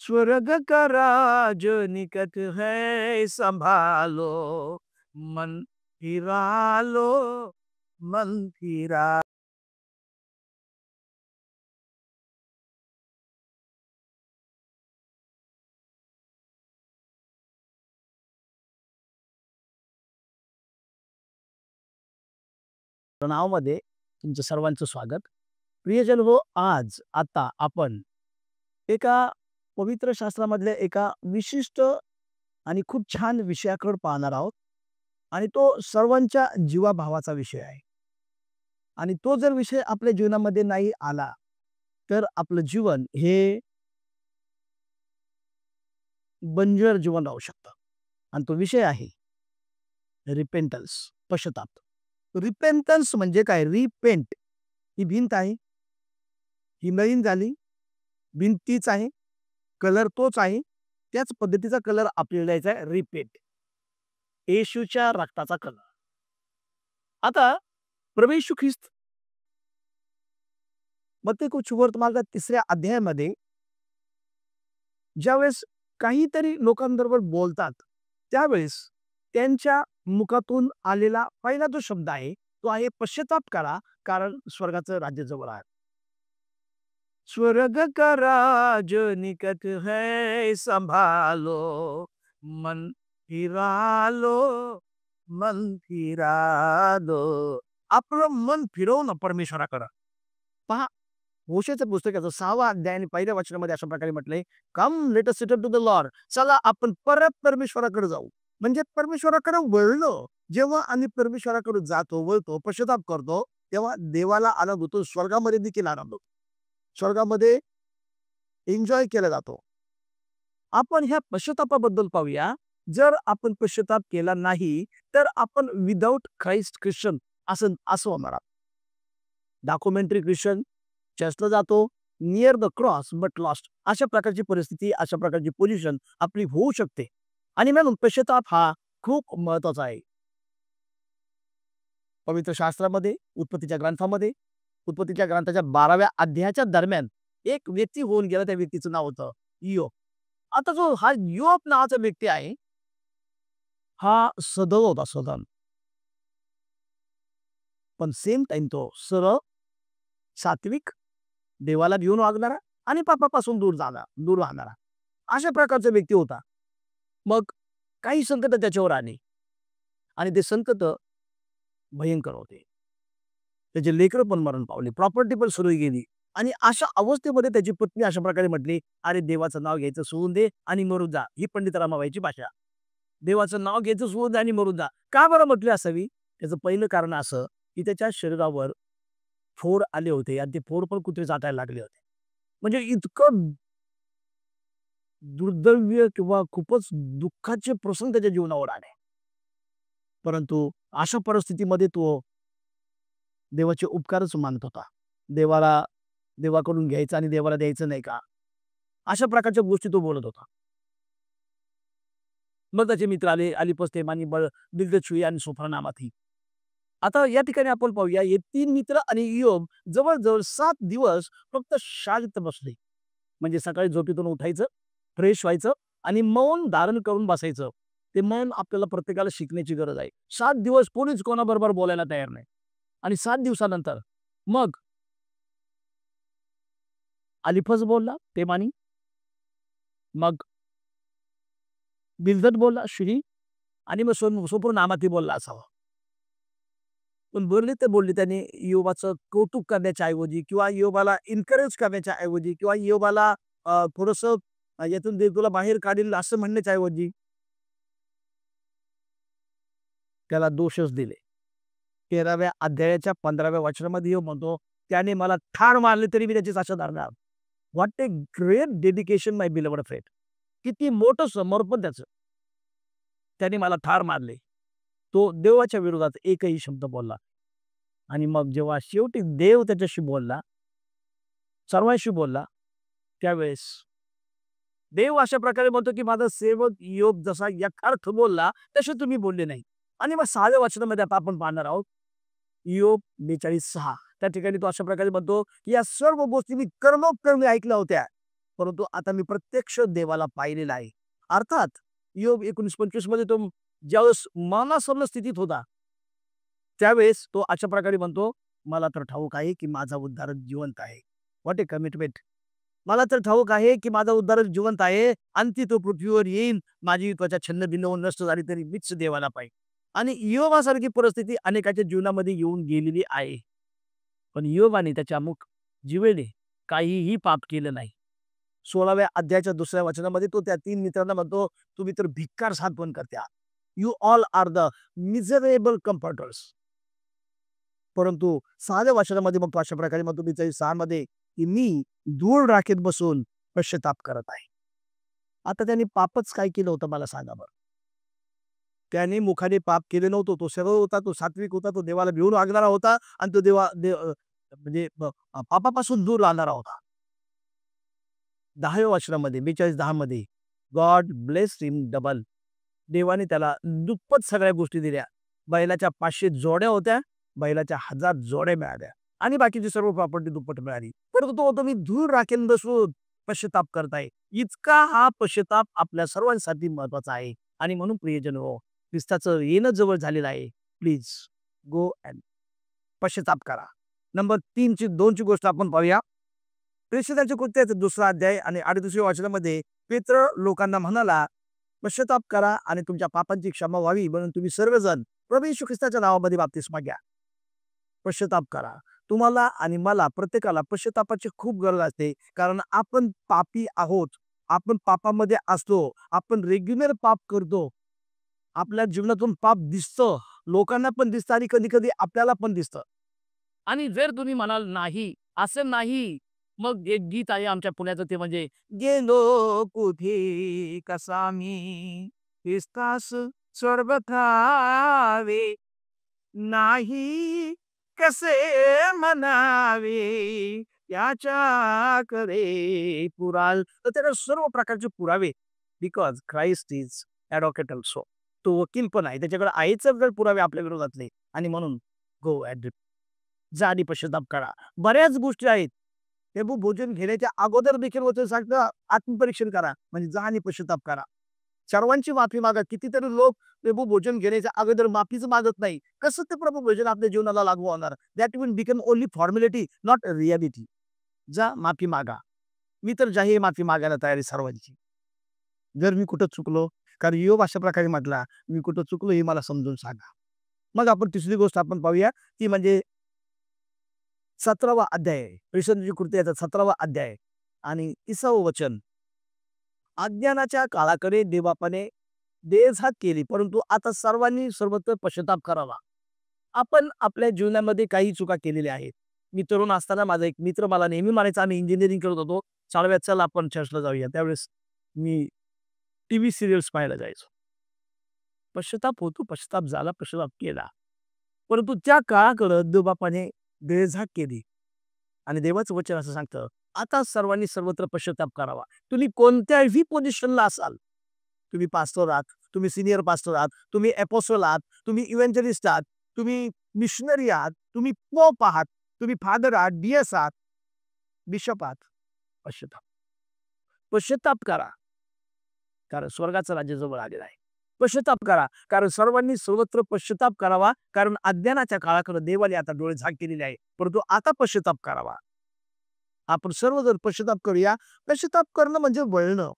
स्वर्ग का राज निकट है संभालो, मन फिरा लो, मन फिरा. नावामध्ये तुमचं सर्वांचं स्वागत. प्रियजन हो, आज आता आपण एका पवित्र शास्त्रामधल्या एका विशिष्ट आणि खूप छान विषयाकडे पाहणार आहोत आणि तो सर्वांच्या जीवाभावाचा विषय आहे. आणि तो जर विषय आपल्या जीवनामध्ये नाही आला, तर आपलं जीवन हे बंजर जीवन राहू शकतं. आणि तो विषय आहे रिपेंटन्स, पश्चाताप. रिपेंटन्स म्हणजे काय? रिपेंट ही भिंत आहे, ही नवीन झाली, भिंत तीच आहे, कलर तोच आहे. त्याच पद्धतीचा कलर आपल्याला द्यायचा आहे रिपेंट. येशूच्या रक्ताचा कलर. आता प्रभू येशू ख्रिस्त मत्ती सुवर्तमानाच्या 3ऱ्या अध्यायामध्ये ज्यावेळेस काहीतरी लोकांबरोबर बोलतात, त्यावेळेस त्यांच्या मुखातून आलेला पहिला जो शब्द आहे, तो आहे पश्चाताप करा, कारण स्वर्गाचं राज्य जवळ आहे. स्वर्ग का राज निकट है संभालो, मन फिरा लो, मन फिरा लो. आपलं मन फिरवणं परमेश्वराकडं. पहा, होशेचं पुस्तकाचं 6वा अध्याय आणि पहिल्या वचनामध्ये अशा प्रकारे म्हटलंय, come let us return to the lord. चला आपण परत परमेश्वराकडे जाऊ. म्हणजे परमेश्वराकडे वळलो. जेव्हा आम्ही परमेश्वराकडे जातो, वळतो, पश्चाताप करतो, तेव्हा देवाला आनंद होतो. स्वर्गामध्ये देखील आनंद होतो. स्वर्गामध्ये एन्जॉय केला जातो. आपण ह्या पश्चातापाबद्दल पाहूया. जर आपण पश्चाताप केला नाही, तर आपण विदाऊट ख्राइस्ट ख्रिश्चन असं असं होणार आहोत. डॉक्युमेंटरी ख्रिश्चन, चर्चला जातो, near the cross but lost. अशा प्रकारची परिस्थिती, अशा प्रकारची पोझिशन आपली होऊ शकते. आणि म्हणून पश्चाताप हा खूप महत्वाचा आहे. पवित्र शास्त्रामध्ये, उत्पत्तीच्या ग्रंथाच्या 12व्या अध्यायाच्या दरम्यान एक व्यक्ती होऊन गेला. त्या व्यक्तीचं नाव होतं इयोब. आता जो हा इयोब नावाचा व्यक्ती आहे, हा सदव होता, सदन. पण सेम टाइम तो सरळ, सात्विक, देवाला भिवून वागणारा आणि पापापासून दूर राहणारा अशा प्रकारचा व्यक्ती होता. मग काही संकट त्याच्यावर आली आणि ते संकट भयंकर होते. त्याचे लेकरं पण मरण पावले, प्रॉपर्टी पण सुरू गेली. आणि अशा अवस्थेमध्ये त्याची पत्नी अशा प्रकारे म्हटली, "अरे देवाचं नाव घ्यायचं सोडून दे आणि मरून जा." ही पंडित रामाबाईची भाषा. देवाचं नाव घ्यायचं सोडून दे आणि मरून जा. का बरं म्हटली असावी? त्याचं पहिलं कारण असं, की त्याच्या शरीरावर फोड आले होते आणि ते फोड पण कुत्रे चाटायला लागले होते. म्हणजे इतकं दुर्दैव्य किंवा खूपच दुःखाचे प्रसंग त्याच्या जीवनावर आले. परंतु अशा परिस्थितीमध्ये तो देवाचे उपकारच मानत होता. देवाला देवाकडून घ्यायचं आणि देवाला द्यायचं नाही का? अशा प्रकारच्या गोष्टी तो बोलत होता. मग त्याचे मित्र आले, अलिपस, तेमानी, बिल्दद, शुई आणि सोफरा नामाती. आता या ठिकाणी आपण पाहूया, हे 3 मित्र आणि इयोब जवळ-जवळ 7 दिवस फक्त शांत बसले. म्हणजे सकाळी झोपेतून उठायचं, फ्रेश व्हायचं आणि मौन धारण करून बसायचं. ते मौन आपल्याला प्रत्येकाला शिकण्याची गरज आहे. 7 दिवस कोणीच कोणाबरोबर बोलायला तयार नाही. आणि 7 दिवसानंतर मग अलिफज बोलला, तेमानी. मग बिल्दद बोलला, शुही. आणि मग सोफर नामाती बोलला असावा. पण बोलले ते बोलले त्याने इयोबाचं कौतुक करण्याच्या ऐवजी किंवा इयोबाला एन्करेज करण्याच्या ऐवजी किंवा इयोबाला थोडंसं यातून दे तुला बाहेर काढील असं म्हणण्याच्या ऐवजी त्याला दोषच दिले. 13व्या अध्यायाच्या 15व्या वचनामध्ये इयोब म्हणतो, "त्याने मला ठार मारले तरी मी त्याची साक्ष धरणार." What a great dedication my beloved friend. किती मोठं समर्पण त्याचं. त्याने मला ठार मारले. तो देवाच्या विरोधात एकही शब्द बोलला. आणि मग जेव्हा शेवटी देव त्याच्याशी बोलला, सर्वांशी बोलला, त्यावेळेस देव अशा प्रकारे म्हणतो, की माझा सेवक इयोब जसा यथार्थ बोलला, तसे तुम्ही बोलले नाही. आणि मग 6व्या वचनामध्ये आता आपण पाहणार आहोत. इयोब 42:6. त्या ठिकाणी तो अशा प्रकारे म्हणतो, की या सर्व गोष्टी मी कर्णोपकर्णी ऐकल्या होत्या. परंतु आता मी प्रत्यक्ष देवाला पाहिलेलं आहे. अर्थात योग 19:25 मध्ये तो ज्यावेळेस मरणासन्न स्थितीत होता, त्यावेळेस तो अशा प्रकारे म्हणतो, "मला तर ठाऊक आहे, की माझा उद्धारक जिवंत आहे." What a commitment! मला तर ठाऊक आहे, की माझा उद्धारक जिवंत आहे आणि ती तो पृथ्वीवर येईल. माझी त्वचा छिन्न-भिन्न होऊन नष्ट झाली तरी मीच देवाला पाहीन. आणि इयोबासारखी परिस्थिती अनेकाच्या जीवनामध्ये येऊन गेलेली आहे. पण इयोबाने त्याच्या मुख जिवेने काहीही पाप केलं नाही. 16व्या अध्यायाच्या 2ऱ्या वचनामध्ये तो त्या 3 मित्रांना म्हणतो, "तुम्ही तर भिकार साधपण करता. You all are the miserable comforters." परंतु 6व्या वचनामध्ये मग तो अशा प्रकारे म्हणतो 42:6 मध्ये, की "मी धूळ राखेत बसून पश्चाताप करत आहे." आता त्याने पापच काय केलं होतं मला सांगा बरं? त्याने मुखाने पाप केले नव्हतं. तो सरळ होता, तो सात्विक होता, तो देवाला भिवून वागणारा होता आणि तो म्हणजे पापापासून दूर राहणारा होता. 10व्या वचनामध्ये 42:10 मध्ये गॉड ब्लेस्ड हिम डबल. देवाने त्याला दुप्पट सगळ्या गोष्टी दिल्या. बैलाच्या 500 जोड्या होत्या, बैलाच्या 1000 जोड्या मिळाल्या आणि बाकीची सर्व प्रॉपर्टी दुप्पट मिळाली. परंतु तो म्हणतो, "मी धूळ राखेन बसून पश्चाताप करताय." इतका हा पश्चाताप आपल्या सर्वांसाठी महत्वाचा आहे आणि म्हणून प्रियजन हो, ख्रिस्ताचं येणं जवळ झालेलं आहे. प्लीज गो अँड पश्चाताप करा. नंबर 2 ची गोष्ट आपण पाहूया. प्रेषितांच्या कृत्याचा 2रा अध्याय आणि 38व्या वचनामध्ये पेत्र लोकांना म्हणाला, "पश्चाताप करा आणि तुमच्या पापांची क्षमा व्हावी म्हणून तुम्ही सर्वजण प्रभू येशू ख्रिस्ताच्या नावामध्ये बाप्तिस्मा घ्या." पश्चाताप करा. तुम्हाला आणि मला प्रत्येकाला पश्चातापाची खूप गरज असते. कारण आपण पापी आहोत. आपण पापामध्ये असतो. आपण रेग्युलर पाप करतो. आपल्या जीवनातून पाप दिसतं. लोकांना पण दिसतं आणि कधी-कधी आपल्याला पण दिसतं. आणि जर तुम्ही म्हणाल, "नाही, असं नाही." मग एक गीत आहे आमच्या पुण्याचं ते म्हणजे गेलो कुठे कसा मी ख्रिस्तास स्वर्गथावे नाही कसे म्हणावे याच्याकडे पुराल. तर त्याला सर्व प्रकारचे पुरावे because Christ is advocate also. तो वकील पण आहे. त्याच्याकडे आहेच जर पुरावे आपल्या विरोधातले आणि म्हणून गो ॲट जा आणि पश्चाताप करा. बऱ्याच गोष्टी आहेत. प्रभू भोजन घेण्याच्या अगोदर देखील वचन सांगतं आत्मपरीक्षण करा. म्हणजे जा आणि पश्चाताप करा. सर्वांची माफी मागा. कितीतरी लोक प्रभू भोजन घेण्याच्या अगोदर माफीच मागत नाही. कसं ते प्रभू भोजन आपल्या जीवनाला लागू होणार? That will become only formality not reality. जा माफी मागा. मी तर जाहीर माफी मागायला तयार आहे सर्वांची. जर मी कुठं चुकलो, कारण योग अशा प्रकारे म्हटला, मी कुठं चुकलो हे मला समजून सांगा. मग आपण तिसरी गोष्ट आपण पाहूया, ती म्हणजे 17वा अध्याय आहे. प्रेषितांची कृत्य याचा 17वा अध्याय आणि 30वं वचन. अज्ञानाच्या काळाकडे देवबापाने देहघात केली, परंतु आता सर्वांनी सर्वत्र पश्चाताप करावा. आपण आपल्या जीवनामध्ये काही चुका केलेल्या आहेत. मी तरुण असताना माझा एक मित्र मला नेहमी म्हणायचा, आम्ही इंजिनिअरिंग करत होतो. "चालव्यात चल आपण चर्चला जाऊया." त्यावेळेस मी टीव्ही सीरियल्स पाहायला जायचो. पश्चाताप होतो, पश्चाताप झाला, पश्चाताप केला. परंतु त्या काळाकडं देवबापाने बेळझाक केली आणि देवाचं वचन असं सांगतं, आता सर्वांनी सर्वत्र पश्चाताप करावा. तुम्ही कोणत्याही पोझिशनला असाल, तुम्ही पास्टर आहात, तुम्ही सीनियर पास्टर आहात, तुम्ही अपोस्टल आहात, तुम्ही इव्हेंजलिस्ट आहात, तुम्ही मिशनरी आहात, तुम्ही पोप आहात, तुम्ही फादर आहात, डी-एस आहात, बिशप आहात, पश्चाताप. पश्चाताप करा, कारण स्वर्गाचं राज्य जवळ आलेलं आहे. पश्चाताप करा, कारण सर्वांनी सर्वत्र पश्चाताप करावा, कारण अज्ञानाच्या काळाकडे देवाने आता डोळे झाक केलेले आहे. परंतु आता पश्चाताप करावा. आपण सर्वजण पश्चाताप करूया. पश्चाताप करणं म्हणजे वळणं.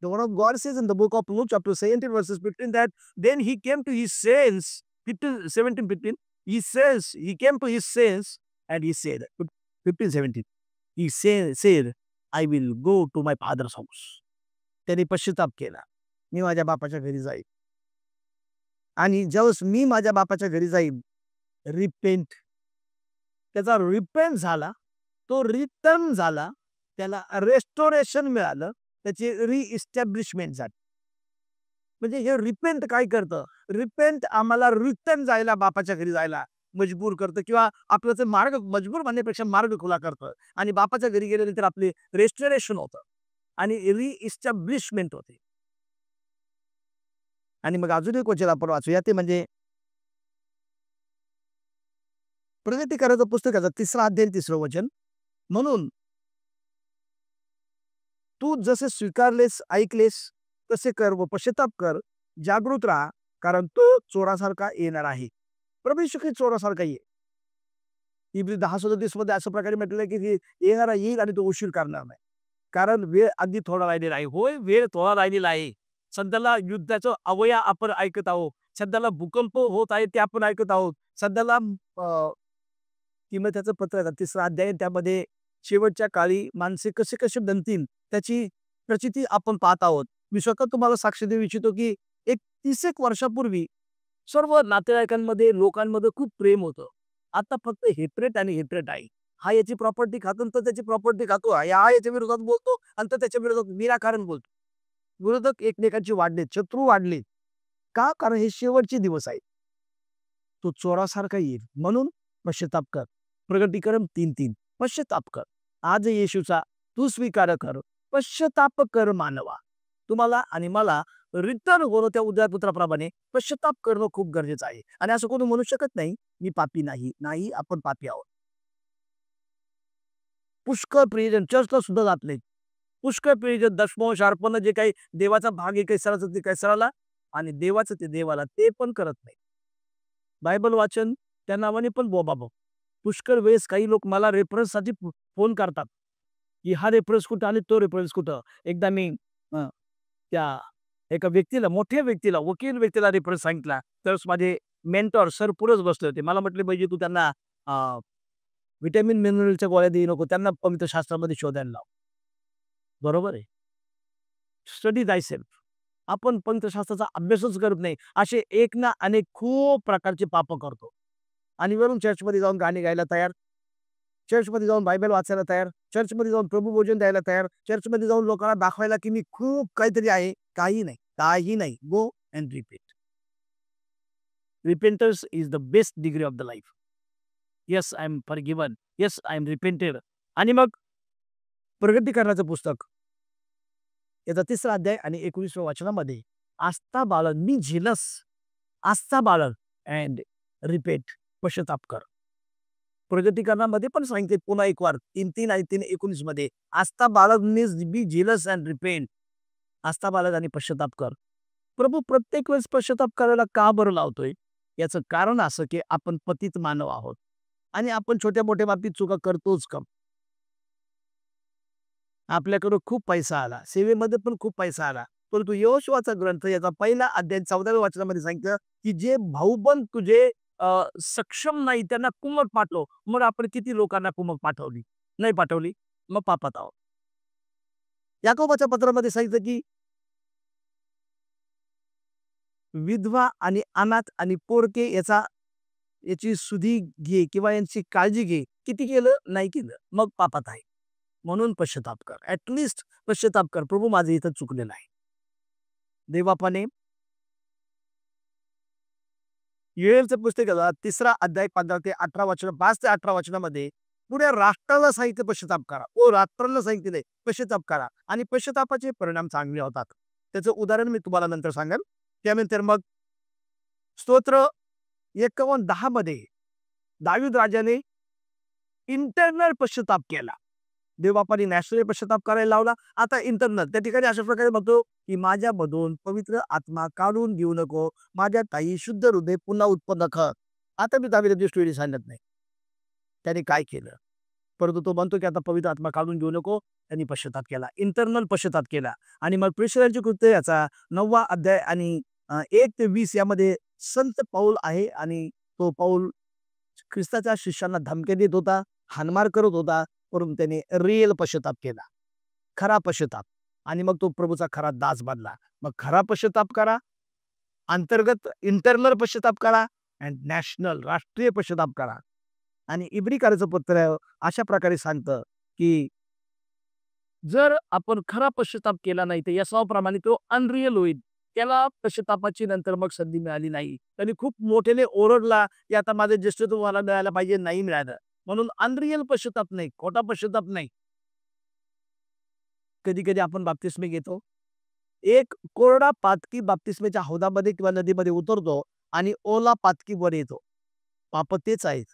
The word of God says in the book of Luke chapter 17 verses 15 that then he came to his sense. 17, he says he came to his sense and he said 15:17 he said I will go to my father's house. त्याने पश्चाताप केला. मी माझ्या बापाच्या घरी जाईल आणि ज्यावेळेस मी माझ्या बापाच्या घरी जाईल रिपेंट त्याचा रिपेंट झाला, तो रिटर्न झाला, त्याला रेस्टोरेशन मिळालं, त्याची रिइस्टॅब्लिशमेंट झाली. म्हणजे हे रिपेंट काय करतं? रिपेंट आम्हाला रिटर्न जायला, बापाच्या घरी जायला मजबूर करतं किंवा आपलं ते मार्ग मजबूर म्हणण्यापेक्षा मार्ग खुला करतं आणि बापाच्या घरी गेल्यानंतर आपले रेस्टोरेशन होतं आणि रिइस्टॅब्लिशमेंट होते. आणि मग अजून एक वचन आपण वाचूया ते म्हणजे प्रगती करायचं पुस्तकाचं 3रा अध्याय 3रं वचन. म्हणून तू जसे स्वीकारलेस, ऐकलेस तसे कर व पश्चाताप कर. जागृत राहा, कारण तो चोरासारखा येणार आहे. प्रभू येशू ख्रिस्त चोरासारखा येईल. इब्री 10:37 मध्ये अशा प्रकारे म्हटलेलं आहे, की येणारा येईल आणि तो उशीर करणार नाही. कारण वेळ अगदी थोडा राहिलेला आहे. होय, वेळ थोडा राहिलेला आहे. सध्याला युद्धाचं अवया आपण ऐकत आहोत. सध्याला भूकंप होत आहे ते आपण ऐकत आहोत. सध्याला तिमोथेचं पत्र आहे 3रा अध्याय त्यामध्ये शेवटच्या काळी माणसे कसे-कसे बनतील त्याची प्रचिती आपण पाहत आहोत. मी स्वतः तुम्हाला साक्ष देऊ इच्छितो, की एक 30 एक वर्षापूर्वी सर्व नातेवाईकांमध्ये, लोकांमध्ये खूप प्रेम होतं. आता फक्त हेट्रेट आणि हेट्रेट आहे. हा याची प्रॉपर्टी खातो तर त्याची प्रॉपर्टी खातो. हा याच्या विरोधात बोलतो आणि तो त्याच्या विरोधात विनाकारण बोलतो. विरोधक एकमेकांचे वाढलेत, शत्रू वाढलेत. का? कारण हे शेवटचे दिवस आहेत. तो चोरासारखा येईल. म्हणून पश्चाताप कर. प्रगटीकरण 3:3 पश्चाताप कर. आज येशूचा तू स्वीकार कर. पश्चाताप कर मानवा. तुम्हाला आणि मला रिटर्न होणं त्या उद्धारपुत्राप्रमाणे पश्चाताप करणं खूप गरजेचं आहे. आणि असं कोणी म्हणू शकत नाही, मी पापी नाही. नाही, आपण पापी आहोत. पुष्कळ प्रियजन चर्चला सुद्धा जात नाहीत. पुष्कळ प्रियजन दशमांश अर्पण जे काही देवाचा भाग आहे कैसराचा ते कैसराला आणि देवाचं ते देवाला ते पण करत नाही. बायबल वाचन त्या नावाने पण बोंबाबोंब. पुष्कळ वेळेस काही लोक मला रेफरन्ससाठी फोन करतात, की हा रेफरन्स कुठं आणि तो रेफरन्स कुठं. एकदा मी अ, त्या एका व्यक्तीला, मोठ्या व्यक्तीला, वकील व्यक्तीला रेफरन्स सांगितला. तरच माझे मेंटॉर सर पुढेच बसले होते. मला म्हटले, "पाहिजे तू त्यांना व्हिटॅमिन मिनरलच्या गोळ्या देऊ नको. त्यांना पवित्र शास्त्रामध्ये शोधायला लाव." बरोबर आहे. Study thyself. आपण पंथशास्त्राचा अभ्यासच करत नाही. असे एक ना अनेक खूप प्रकारचे पाप करतो. आणि वरून चर्चमध्ये जाऊन गाणी गायला तयार, चर्चमध्ये जाऊन बायबल वाचायला तयार, चर्चमध्ये जाऊन प्रभुभोजन द्यायला तयार, चर्चमध्ये जाऊन लोकांना दाखवायला की मी खूप काहीतरी आहे. काही नाही, काही नाही. Go and repeat. Repentance is the best degree of the life. Yes, I am forgiven. Yes, I am repented. आणि मग प्रगतीकरणाचं पुस्तक याचा 3रा अध्याय आणि 19व्या वचनामध्ये आस्था बाळग, मी झेलस, आस्था बाळग अँड रिपेट, पश्चाताप कर. प्रगतीकरणामध्ये पण सांगितले पुन्हा एक वार 3:3 आणि 3:19 मध्ये आस्था बाळग means be zealous and repent. आस्था बाळग आणि पश्चाताप कर. प्रभू प्रत्येक वेळेस पश्चाताप करायला का बरं लावतोय? याचं कारण असं की आपण पतित मानव आहोत आणि आपण छोट्या-मोठ्या बाबतीत चुका करतोच का? आपल्याकडं खूप पैसा आला, सेवेमध्ये पण खूप पैसा आला. परंतु यहोशुआचा ग्रंथ याचा पहिला अध्याय 14व्या वचनामध्ये सांगितलं, की जे भाऊबंद तुझे सक्षम नाही त्यांना कुमक पाठव. मग आपण किती लोकांना कुमक पाठवली? नाही पाठवली. मग पापात आहोत. याकोबाच्या पत्रामध्ये सांगितलं, की विधवा आणि अनाथ आणि पोरके याची सुधी घे किंवा यांची काळजी घे. किती केलं? नाही केलं. मग पापात आहे. म्हणून पश्चाताप कर. ॲट लीस्ट पश्चाताप कर. प्रभू माझं इथं चुकलेलं आहे. देवबापाने योएलचं पुस्तक 3रा अध्याय 15 ते 18 वचन, 5 ते 18 वचनामध्ये पुऱ्या राष्ट्राला सांगितलं पश्चाताप करा. ओ राष्ट्राला सांगितलंय पश्चाताप करा आणि पश्चातापाचे परिणाम चांगले होतात. त्याचं उदाहरण मी तुम्हाला नंतर सांगेल. त्यानंतर मग स्तोत्र 51:10 मध्ये दावीद राजाने इंटरनल पश्चाताप केला. देवबापाने नॅशनल पश्चाताप करायला लावला. आता इंटरनल त्या ठिकाणी अशा प्रकारे म्हणतो, की माझ्यामधून पवित्र आत्मा काढून घेऊ नको. माझ्या ताई शुद्ध हृदय पुन्हा उत्पन्न कर. आता मी दावीदाची स्टोरी सांगत नाही. त्याने काय केलं? परंतु तो म्हणतो, की आता पवित्र आत्मा काढून घेऊ नको. त्यांनी पश्चाताप केला. इंटरनल पश्चाताप केला. आणि मग प्रेषणांची कृत्य याचा 9वा अध्याय आणि 1 ते 20 यामध्ये संत पौल आहे आणि तो पौल ख्रिस्ताच्या शिष्यांना धमक्या देत होता, हाणमार करत होता. परंतु त्याने रिअल पश्चाताप केला. खरा पश्चाताप. आणि मग तो प्रभूचा खरा दास बनला. मग खरा पश्चाताप करा, अंतर्गत इंटरनल पश्चाताप करा अँड नॅशनल राष्ट्रीय पश्चाताप करा. आणि इब्रिकाराचं पत्र अशा प्रकारे सांगतं, की जर आपण खरा पश्चाताप केला नाही तर याप्रमाणे तो अनरिअल होईल. त्याला पश्चातापाची नंतर मग संधी मिळाली नाही. त्यांनी खूप मोठ्याने ओरडला, की आता माझं ज्येष्ठत्व मला मिळायला पाहिजे, नाही मिळालं. म्हणून अनरिअल पश्चाताप नाही, खोटा पश्चाताप नाही. कधी-कधी आपण बाप्तिस्मे घेतो. एक कोरडा पातकी बाप्तिस्मेच्या हौदामध्ये किंवा नदीमध्ये उतरतो आणि ओला पातकी वर येतो. पाप तेच आहेत.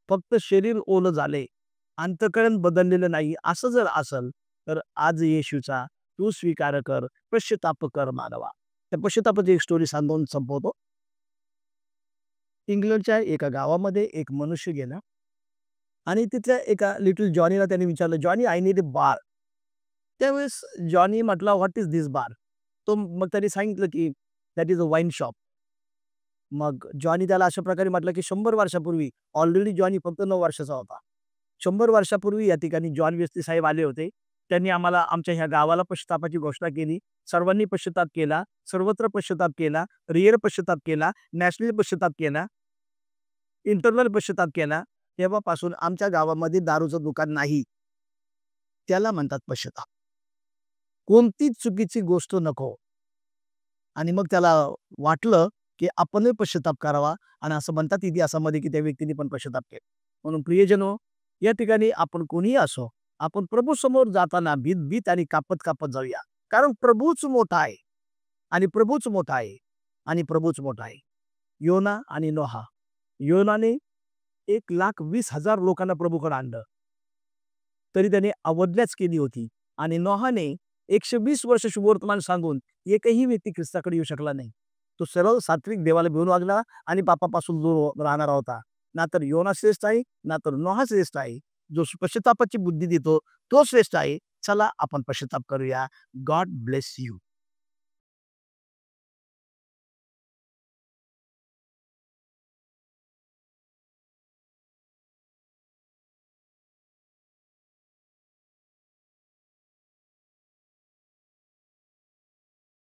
फक्त शरीर ओलं झाले, अंतःकरण बदललेलं नाही. असं जर असेल तर आज येशूचा तू स्वीकार कर, पश्चाताप कर मानवा. त्या पश्चातापाची एक स्टोरी सांगून संपवतो. इंग्लंडच्या एका गावामध्ये एक मनुष्य गेला आणि तिथल्या एका लिटल जॉनीला त्याने विचारलं, "जॉनी, आय नीड अ बार." त्यावेळेस जॉनी म्हटला, "व्हॉट इज धिस बार?" मग त्याने सांगितलं, की "that is a wine shop." मग जॉनी त्याला अशा प्रकारे म्हटलं, की 100 वर्षापूर्वी ऑलरेडी जॉनी फक्त 9 वर्षाचा होता. 100 वर्षापूर्वी या ठिकाणी जॉन वेस्ली साहेब आले होते. त्यांनी आम्हाला आमच्या ह्या गावाला पश्चात्तापाची घोषणा केली. सर्वांनी पश्चात्ताप केला. सर्वत्र पश्चात्ताप केला. रिअल पश्चात्ताप केला. नॅशनल पश्चात्ताप केला. इंटरनल पश्चात्ताप केला. तेव्हापासून आमच्या गावामध्ये दारूचं दुकान नाही. त्याला म्हणतात पश्चात्ताप. कोणतीच चुकीची गोष्ट नको. आणि मग त्याला वाटलं, की आपणही पश्चात्ताप करावा आणि असं म्हणतात इतिहासामध्ये, की त्या व्यक्तीने पण पश्चात्ताप केला. म्हणून प्रियजनो, या ठिकाणी आपण कोणीही असो, आपण प्रभूसमोर जाताना भीत-भीत आणि कापत-कापत जाऊया. कारण प्रभूच मोठा आहे आणि प्रभूच मोठा आहे आणि प्रभूच मोठा आहे. योना आणि नोहा. योनाने 1,20,000 लोकांना प्रभूकडे आणलं. तरी त्याने अवज्ञाच केली होती आणि नोहाने 120 वर्ष शुभवर्तमान सांगून एकही व्यक्ती ख्रिस्ताकडे येऊ शकला नाही. तो सरळ सात्विक देवाला भिवून वागला आणि पापापासून दूर राहणारा होता. ना तर योना श्रेष्ठ आहे, ना तर नोहा श्रेष्ठ आहे. जो पश्चात्तापाची बुद्धी देतो तो श्रेष्ठ आहे. चला आपण पश्चात्ताप करूया. God bless you.